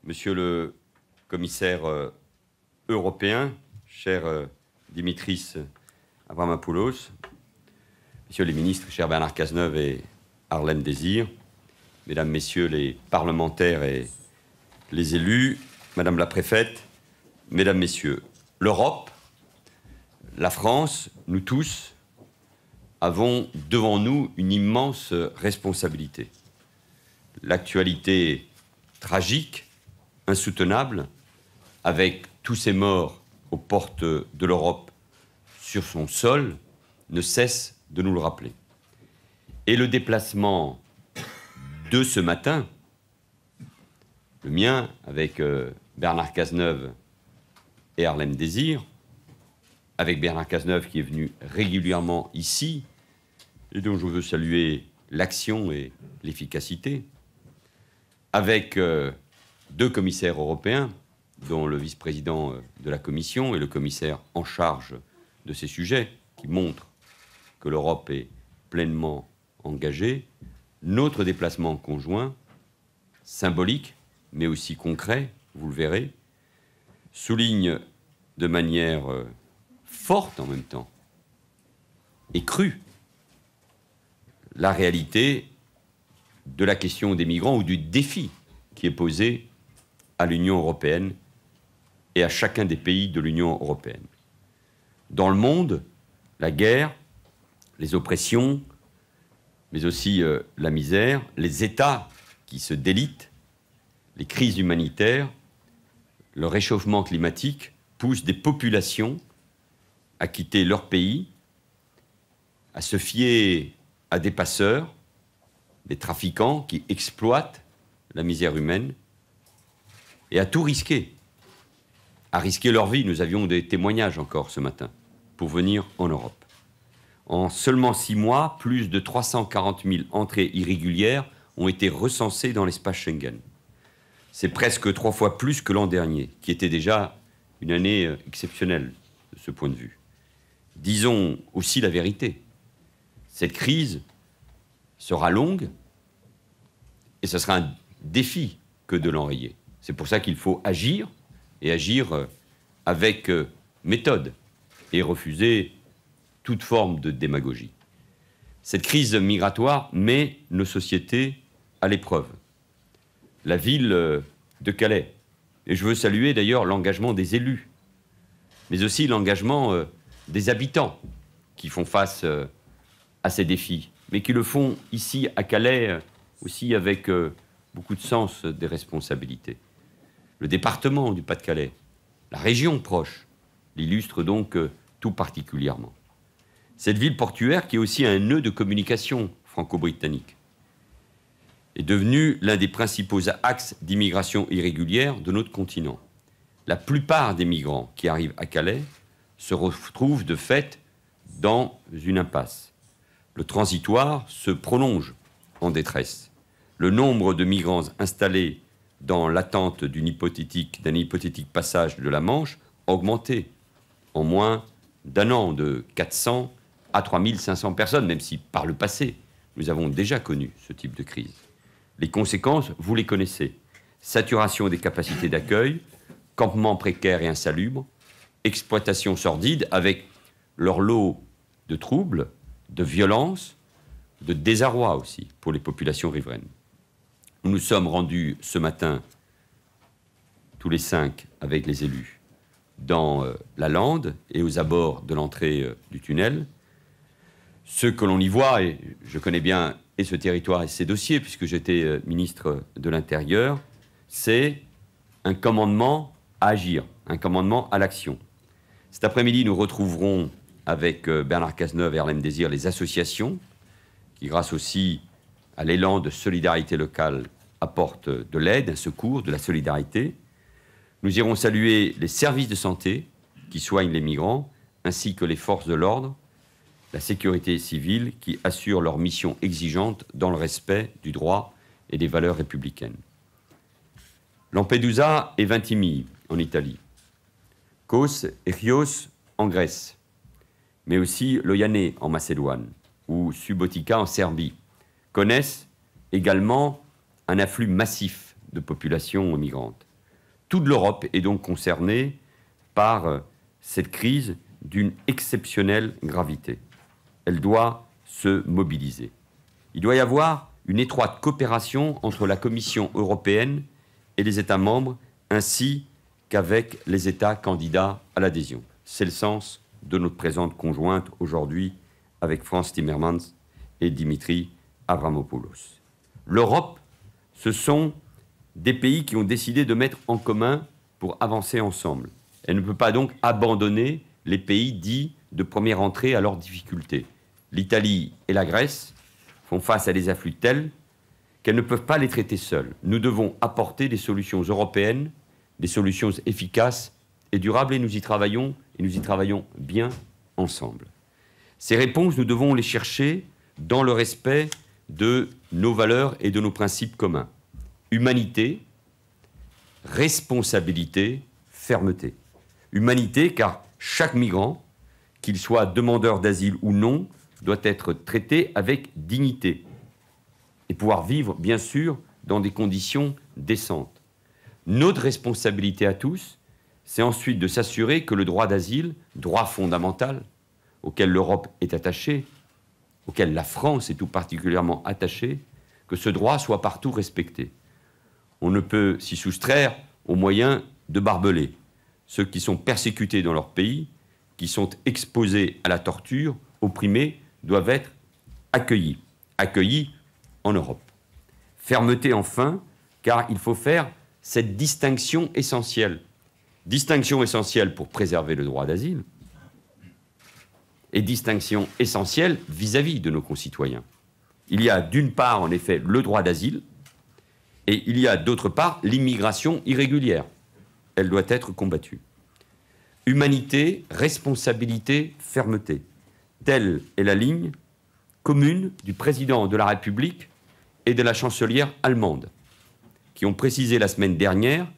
Monsieur le commissaire européen, cher Dimitris Avramopoulos, messieurs les ministres, cher Bernard Cazeneuve et Harlem Désir, mesdames, messieurs les parlementaires et les élus, madame la préfète, mesdames, messieurs, l'Europe, la France, nous tous, avons devant nous une immense responsabilité. L'actualité tragique, insoutenable, avec tous ces morts aux portes de l'Europe sur son sol, ne cesse de nous le rappeler. Et le déplacement de ce matin, le mien avec Bernard Cazeneuve et Harlem Désir, avec Bernard Cazeneuve qui est venu régulièrement ici, et dont je veux saluer l'action et l'efficacité, avec deux commissaires européens, dont le vice-président de la Commission et le commissaire en charge de ces sujets, qui montrent que l'Europe est pleinement engagée. Notre déplacement conjoint, symbolique, mais aussi concret, vous le verrez, souligne de manière forte en même temps et crue la réalité de la question des migrants ou du défi qui est posé à l'Union européenne et à chacun des pays de l'Union européenne. Dans le monde, la guerre, les oppressions, mais aussi la misère, les États qui se délitent, les crises humanitaires, le réchauffement climatique poussent des populations à quitter leur pays, à se fier à des passeurs, des trafiquants qui exploitent la misère humaine, et à tout risquer, à risquer leur vie. Nous avions des témoignages encore ce matin pour venir en Europe. En seulement 6 mois, plus de 340 000 entrées irrégulières ont été recensées dans l'espace Schengen. C'est presque 3 fois plus que l'an dernier, qui était déjà une année exceptionnelle de ce point de vue. Disons aussi la vérité. Cette crise sera longue et ce sera un défi que de l'enrayer. C'est pour ça qu'il faut agir, et agir avec méthode, et refuser toute forme de démagogie. Cette crise migratoire met nos sociétés à l'épreuve. La ville de Calais, et je veux saluer d'ailleurs l'engagement des élus, mais aussi l'engagement des habitants qui font face à ces défis, mais qui le font ici à Calais aussi avec beaucoup de sens des responsabilités. Le département du Pas-de-Calais, la région proche, l'illustre donc tout particulièrement. Cette ville portuaire, qui est aussi un nœud de communication franco-britannique, est devenue l'un des principaux axes d'immigration irrégulière de notre continent. La plupart des migrants qui arrivent à Calais se retrouvent de fait dans une impasse. Le transitoire se prolonge en détresse. Le nombre de migrants installés dans l'attente d'un hypothétique passage de la Manche a augmenté en moins d'un an, de 400 à 3500 personnes, même si par le passé, nous avons déjà connu ce type de crise. Les conséquences, vous les connaissez. Saturation des capacités d'accueil, campements précaires et insalubres, exploitation sordide avec leur lot de troubles, de violences, de désarroi aussi pour les populations riveraines. Nous nous sommes rendus ce matin, tous les 5 avec les élus, dans la lande et aux abords de l'entrée du tunnel. Ce que l'on y voit, et je connais bien et ce territoire et ces dossiers, puisque j'étais ministre de l'Intérieur, c'est un commandement à agir, un commandement à l'action. Cet après-midi, nous retrouverons avec Bernard Cazeneuve et Harlem Désir les associations qui, grâce aussi à l'élan de solidarité locale, apportent de l'aide, un secours, de la solidarité. Nous irons saluer les services de santé qui soignent les migrants, ainsi que les forces de l'ordre, la sécurité civile qui assurent leur mission exigeante dans le respect du droit et des valeurs républicaines. Lampedusa et Vintimille en Italie, Kos et Chios en Grèce, mais aussi Loyané en Macédoine ou Subotica en Serbie, connaissent également un afflux massif de populations migrantes. Toute l'Europe est donc concernée par cette crise d'une exceptionnelle gravité. Elle doit se mobiliser. Il doit y avoir une étroite coopération entre la Commission européenne et les États membres, ainsi qu'avec les États candidats à l'adhésion. C'est le sens de notre présente conjointe aujourd'hui avec Frans Timmermans et Dimitri Avramopoulos. L'Europe, ce sont des pays qui ont décidé de mettre en commun pour avancer ensemble. Elle ne peut pas donc abandonner les pays dits de première entrée à leurs difficultés. L'Italie et la Grèce font face à des afflux tels qu'elles ne peuvent pas les traiter seules. Nous devons apporter des solutions européennes, des solutions efficaces et durables, et nous y travaillons bien ensemble. Ces réponses, nous devons les chercher dans le respect de nos valeurs et de nos principes communs. Humanité, responsabilité, fermeté. Humanité, car chaque migrant, qu'il soit demandeur d'asile ou non, doit être traité avec dignité et pouvoir vivre, bien sûr, dans des conditions décentes. Notre responsabilité à tous, c'est ensuite de s'assurer que le droit d'asile, droit fondamental, auquel l'Europe est attachée, auquel la France est tout particulièrement attachée, que ce droit soit partout respecté. On ne peut s'y soustraire au moyen de barbelés. Ceux qui sont persécutés dans leur pays, qui sont exposés à la torture, opprimés, doivent être accueillis. Accueillis en Europe. Fermeté enfin, car il faut faire cette distinction essentielle. Distinction essentielle pour préserver le droit d'asile et distinction essentielle vis-à-vis de nos concitoyens. Il y a d'une part, en effet, le droit d'asile et il y a d'autre part l'immigration irrégulière. Elle doit être combattue. Humanité, responsabilité, fermeté. Telle est la ligne commune du président de la République et de la chancelière allemande, qui ont précisé la semaine dernière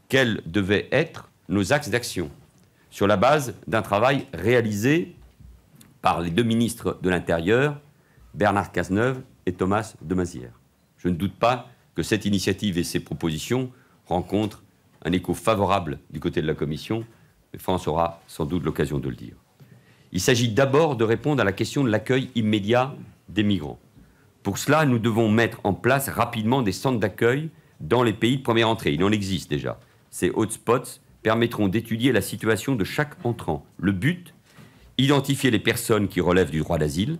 quels devaient être nos axes d'action, sur la base d'un travail réalisé par les deux ministres de l'Intérieur, Bernard Cazeneuve et Thomas de Maizière. Je ne doute pas que cette initiative et ces propositions rencontrent un écho favorable du côté de la Commission, mais France aura sans doute l'occasion de le dire. Il s'agit d'abord de répondre à la question de l'accueil immédiat des migrants. Pour cela, nous devons mettre en place rapidement des centres d'accueil dans les pays de première entrée. Il en existe déjà. Ces hotspots permettront d'étudier la situation de chaque entrant. Le but, identifier les personnes qui relèvent du droit d'asile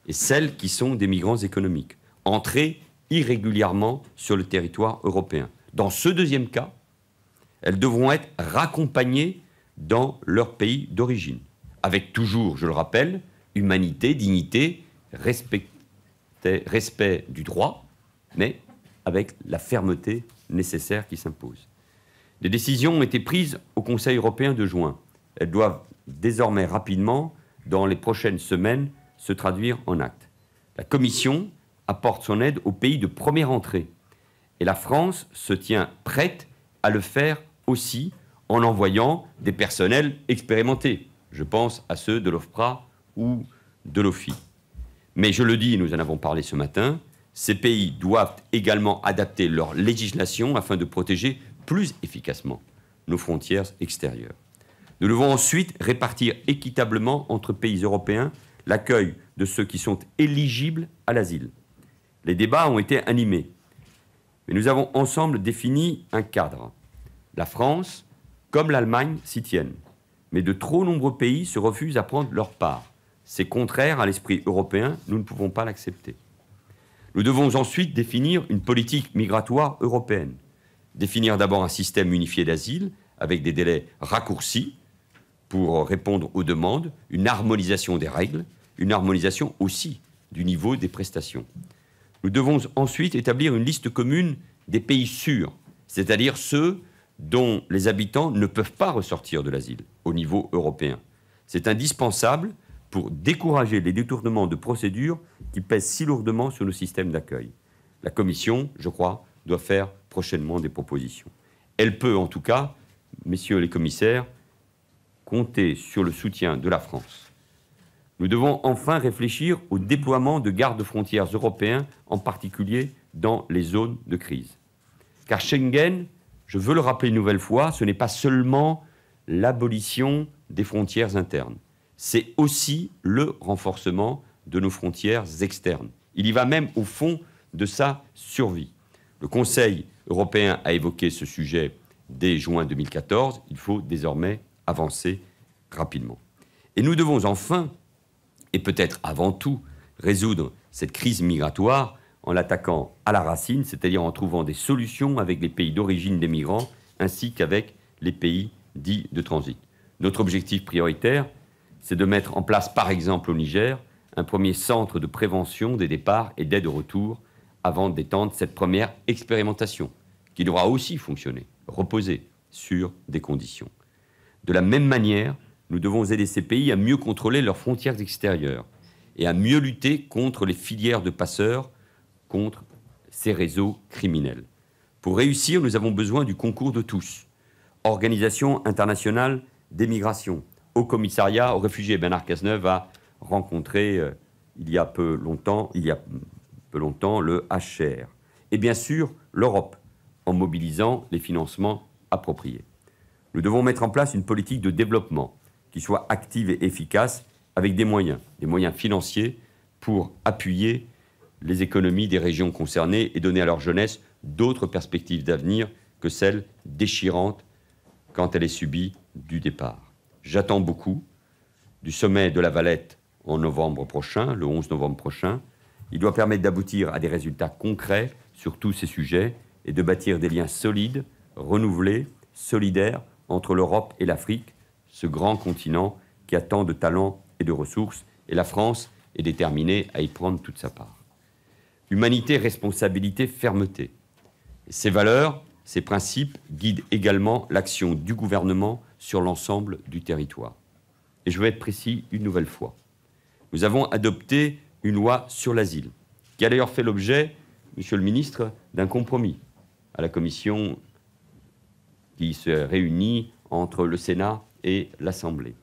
et celles qui sont des migrants économiques, entrer irrégulièrement sur le territoire européen. Dans ce deuxième cas, elles devront être raccompagnées dans leur pays d'origine, avec toujours, je le rappelle, humanité, dignité, respect du droit, mais avec la fermeté nécessaire qui s'impose. Des décisions ont été prises au Conseil européen de juin. Elles doivent désormais rapidement, dans les prochaines semaines, se traduire en actes. La Commission apporte son aide aux pays de première entrée. Et la France se tient prête à le faire aussi en envoyant des personnels expérimentés. Je pense à ceux de l'OFPRA ou de l'OFII. Mais je le dis, nous en avons parlé ce matin, ces pays doivent également adapter leur législation afin de protéger plus efficacement nos frontières extérieures. Nous devons ensuite répartir équitablement entre pays européens l'accueil de ceux qui sont éligibles à l'asile. Les débats ont été animés, mais nous avons ensemble défini un cadre. La France, comme l'Allemagne, s'y tiennent, mais de trop nombreux pays se refusent à prendre leur part. C'est contraire à l'esprit européen, nous ne pouvons pas l'accepter. Nous devons ensuite définir une politique migratoire européenne. Définir d'abord un système unifié d'asile avec des délais raccourcis pour répondre aux demandes, une harmonisation des règles, une harmonisation aussi du niveau des prestations. Nous devons ensuite établir une liste commune des pays sûrs, c'est-à-dire ceux dont les habitants ne peuvent pas ressortir de l'asile au niveau européen. C'est indispensable pour décourager les détournements de procédures qui pèsent si lourdement sur nos systèmes d'accueil. La Commission, je crois, doit faire prochainement des propositions. Elle peut, en tout cas, messieurs les commissaires, compter sur le soutien de la France. Nous devons enfin réfléchir au déploiement de gardes-frontières européens, en particulier dans les zones de crise. Car Schengen, je veux le rappeler une nouvelle fois, ce n'est pas seulement l'abolition des frontières internes, c'est aussi le renforcement de nos frontières externes. Il y va même au fond de sa survie. Le Conseil européen a évoqué ce sujet dès juin 2014. Il faut désormais avancer rapidement. Et nous devons enfin, et peut-être avant tout, résoudre cette crise migratoire en l'attaquant à la racine, c'est-à-dire en trouvant des solutions avec les pays d'origine des migrants ainsi qu'avec les pays dits de transit. Notre objectif prioritaire, c'est de mettre en place, par exemple au Niger, un premier centre de prévention des départs et d'aide au retour avant d'étendre cette première expérimentation, qui devra aussi fonctionner, reposer sur des conditions. De la même manière, nous devons aider ces pays à mieux contrôler leurs frontières extérieures et à mieux lutter contre les filières de passeurs, contre ces réseaux criminels. Pour réussir, nous avons besoin du concours de tous. Organisation internationale des migrations, Haut Commissariat aux réfugiés. Bernard Cazeneuve a rencontré il y a peu longtemps le HCR. Et bien sûr, l'Europe, en mobilisant les financements appropriés. Nous devons mettre en place une politique de développement qui soit active et efficace avec des moyens financiers pour appuyer les économies des régions concernées et donner à leur jeunesse d'autres perspectives d'avenir que celles déchirantes quand elle est subie du départ. J'attends beaucoup du sommet de La Valette en novembre prochain, le 11 novembre prochain. Il doit permettre d'aboutir à des résultats concrets sur tous ces sujets et de bâtir des liens solides, renouvelés, solidaires entre l'Europe et l'Afrique, ce grand continent qui a tant de talents et de ressources, et la France est déterminée à y prendre toute sa part. Humanité, responsabilité, fermeté. Et ces valeurs, ces principes guident également l'action du gouvernement sur l'ensemble du territoire. Et je veux être précis une nouvelle fois. Nous avons adopté une loi sur l'asile, qui a d'ailleurs fait l'objet, Monsieur le ministre, d'un compromis à la commission qui se réunit entre le Sénat et l'Assemblée,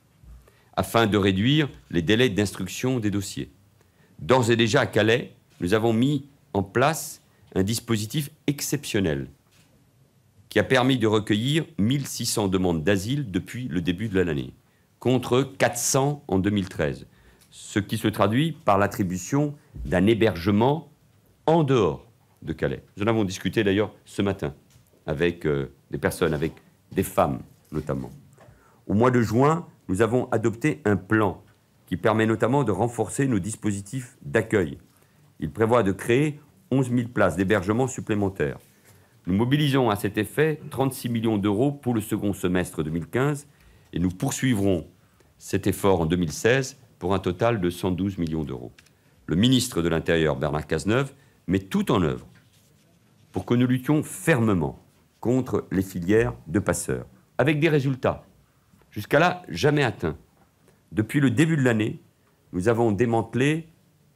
afin de réduire les délais d'instruction des dossiers. D'ores et déjà à Calais, nous avons mis en place un dispositif exceptionnel qui a permis de recueillir 1600 demandes d'asile depuis le début de l'année, contre 400 en 2013, ce qui se traduit par l'attribution d'un hébergement en dehors de Calais. Nous en avons discuté d'ailleurs ce matin avec des personnes, avec des femmes notamment. Au mois de juin, nous avons adopté un plan qui permet notamment de renforcer nos dispositifs d'accueil. Il prévoit de créer 11 000 places d'hébergement supplémentaires. Nous mobilisons à cet effet 36 millions d'euros pour le second semestre 2015 et nous poursuivrons cet effort en 2016 pour un total de 112 millions d'euros. Le ministre de l'Intérieur, Bernard Cazeneuve, met tout en œuvre pour que nous luttions fermement contre les filières de passeurs, avec des résultats jusqu'à là jamais atteints. Depuis le début de l'année, nous avons démantelé,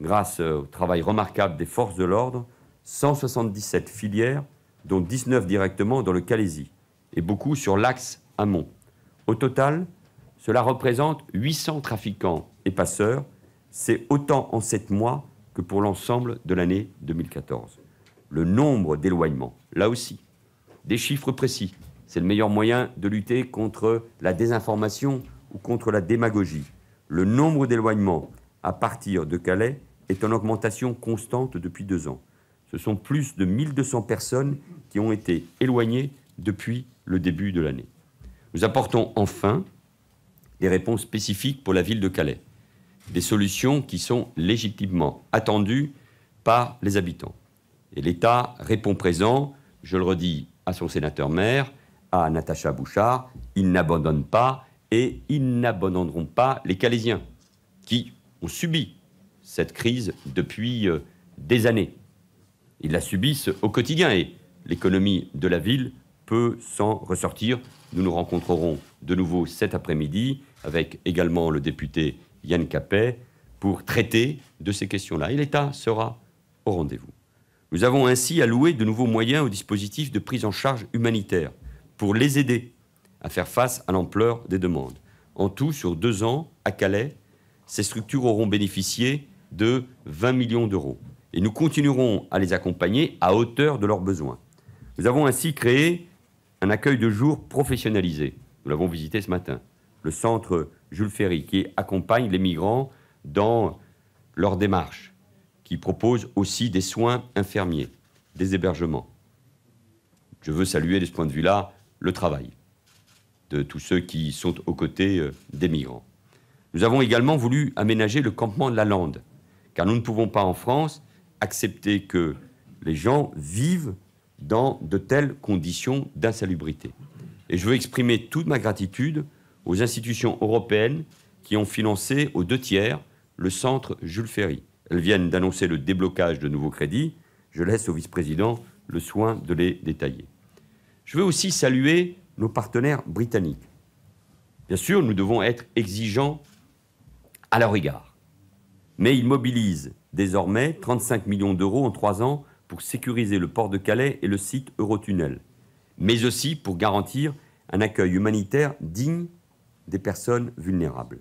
grâce au travail remarquable des forces de l'ordre, 177 filières, dont 19 directement dans le Calaisis, et beaucoup sur l'axe amont. Au total, cela représente 800 trafiquants et passeurs. C'est autant en 7 mois que pour l'ensemble de l'année 2014. Le nombre d'éloignements, là aussi, des chiffres précis. C'est le meilleur moyen de lutter contre la désinformation ou contre la démagogie. Le nombre d'éloignements à partir de Calais est en augmentation constante depuis 2 ans. Ce sont plus de 1200 personnes qui ont été éloignées depuis le début de l'année. Nous apportons enfin des réponses spécifiques pour la ville de Calais, des solutions qui sont légitimement attendues par les habitants. Et l'État répond présent, je le redis à son sénateur-maire, à Natacha Bouchard, ils n'abandonnent pas et ils n'abandonneront pas les Calaisiens qui ont subi cette crise depuis des années. Ils la subissent au quotidien et l'économie de la ville peut s'en ressortir. Nous nous rencontrerons de nouveau cet après-midi avec également le député Yann Capet pour traiter de ces questions-là. Et l'État sera au rendez-vous. Nous avons ainsi alloué de nouveaux moyens au dispositif de prise en charge humanitaire pour les aider à faire face à l'ampleur des demandes. En tout, sur 2 ans, à Calais, ces structures auront bénéficié de 20 millions d'euros. Et nous continuerons à les accompagner à hauteur de leurs besoins. Nous avons ainsi créé un accueil de jour professionnalisé. Nous l'avons visité ce matin. Le centre Jules Ferry, qui accompagne les migrants dans leur démarche, qui propose aussi des soins infirmiers, des hébergements. Je veux saluer de ce point de vue-là le travail de tous ceux qui sont aux côtés des migrants. Nous avons également voulu aménager le campement de la Lande, car nous ne pouvons pas en France accepter que les gens vivent dans de telles conditions d'insalubrité. Et je veux exprimer toute ma gratitude aux institutions européennes qui ont financé aux 2/3 le centre Jules Ferry. Elles viennent d'annoncer le déblocage de nouveaux crédits. Je laisse au vice-président le soin de les détailler. Je veux aussi saluer nos partenaires britanniques. Bien sûr, nous devons être exigeants à leur égard. Mais ils mobilisent désormais 35 millions d'euros en 3 ans pour sécuriser le port de Calais et le site Eurotunnel, mais aussi pour garantir un accueil humanitaire digne des personnes vulnérables.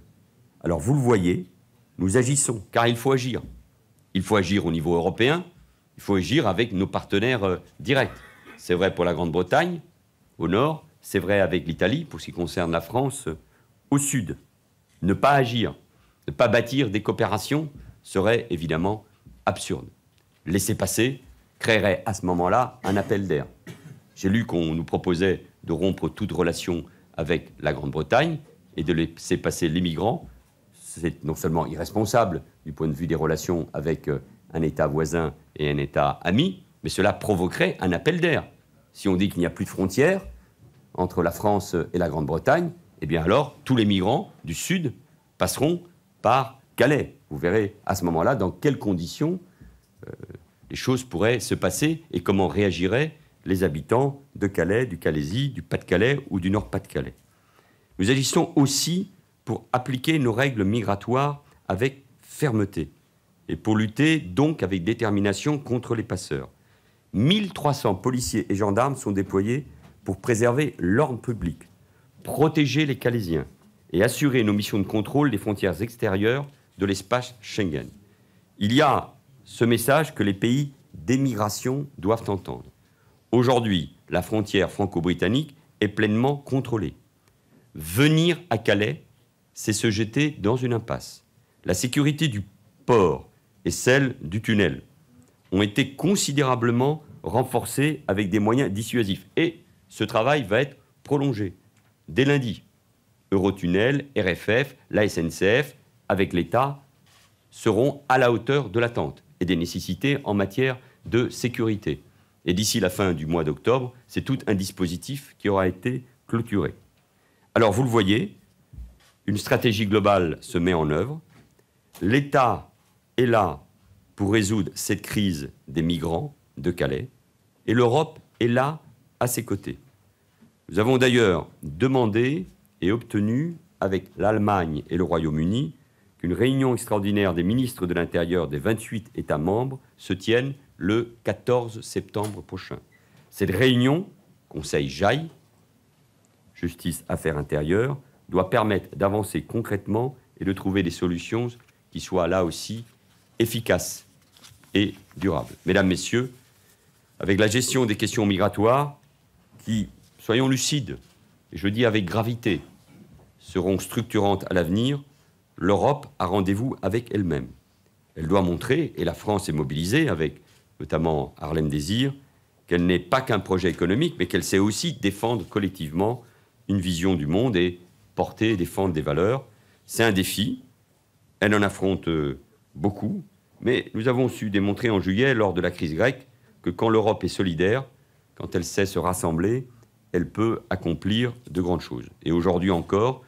Alors vous le voyez, nous agissons, car il faut agir. Il faut agir au niveau européen, il faut agir avec nos partenaires directs. C'est vrai pour la Grande-Bretagne, au nord, c'est vrai avec l'Italie, pour ce qui concerne la France, au sud. Ne pas agir, ne pas bâtir des coopérations serait évidemment absurde. Laisser passer créerait à ce moment-là un appel d'air. J'ai lu qu'on nous proposait de rompre toute relation avec la Grande-Bretagne et de laisser passer les migrants. C'est non seulement irresponsable du point de vue des relations avec un État voisin et un État ami, mais cela provoquerait un appel d'air. Si on dit qu'il n'y a plus de frontières entre la France et la Grande-Bretagne, eh bien alors tous les migrants du Sud passeront par Calais. Vous verrez à ce moment-là dans quelles conditions les choses pourraient se passer et comment réagiraient les habitants de Calais, du Calaisis, du Pas-de-Calais ou du Nord-Pas-de-Calais. Nous agissons aussi pour appliquer nos règles migratoires avec fermeté et pour lutter donc avec détermination contre les passeurs. 1300 policiers et gendarmes sont déployés pour préserver l'ordre public, protéger les Calaisiens et assurer nos missions de contrôle des frontières extérieures de l'espace Schengen. Il y a ce message que les pays d'émigration doivent entendre. Aujourd'hui, la frontière franco-britannique est pleinement contrôlée. Venir à Calais, c'est se jeter dans une impasse. La sécurité du port et celle du tunnel ont été considérablement renforcées avec des moyens dissuasifs. Et ce travail va être prolongé dès lundi. Eurotunnel, RFF, la SNCF, avec l'État, seront à la hauteur de l'attente et des nécessités en matière de sécurité. Et d'ici la fin du mois d'octobre, c'est tout un dispositif qui aura été clôturé. Alors, vous le voyez, une stratégie globale se met en œuvre. L'État est là pour résoudre cette crise des migrants de Calais et l'Europe est là à ses côtés. Nous avons d'ailleurs demandé et obtenu avec l'Allemagne et le Royaume-Uni qu'une réunion extraordinaire des ministres de l'Intérieur des 28 États membres se tienne le 14 septembre prochain. Cette réunion, Conseil JAI, Justice Affaires Intérieures, doit permettre d'avancer concrètement et de trouver des solutions qui soient là aussi efficaces et durables. Mesdames, Messieurs, avec la gestion des questions migratoires qui, soyons lucides, et je le dis avec gravité, seront structurantes à l'avenir, l'Europe a rendez-vous avec elle-même. Elle doit montrer, et la France est mobilisée avec notamment Harlem Désir, qu'elle n'est pas qu'un projet économique, mais qu'elle sait aussi défendre collectivement une vision du monde et porter et défendre des valeurs. C'est un défi, elle en affronte beaucoup, mais nous avons su démontrer en juillet, lors de la crise grecque, que quand l'Europe est solidaire, quand elle sait se rassembler, elle peut accomplir de grandes choses. Et aujourd'hui encore,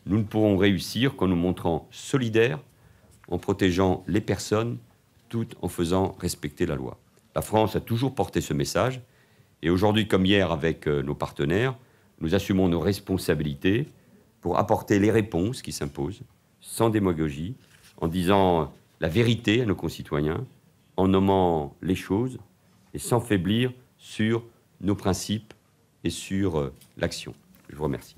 nous ne pourrons réussir qu'en nous montrant solidaires, en protégeant les personnes, tout en faisant respecter la loi. La France a toujours porté ce message, et aujourd'hui, comme hier avec nos partenaires, nous assumons nos responsabilités pour apporter les réponses qui s'imposent, sans démagogie, en disant la vérité à nos concitoyens, en nommant les choses, et sans faiblir sur nos principes et sur l'action. Je vous remercie.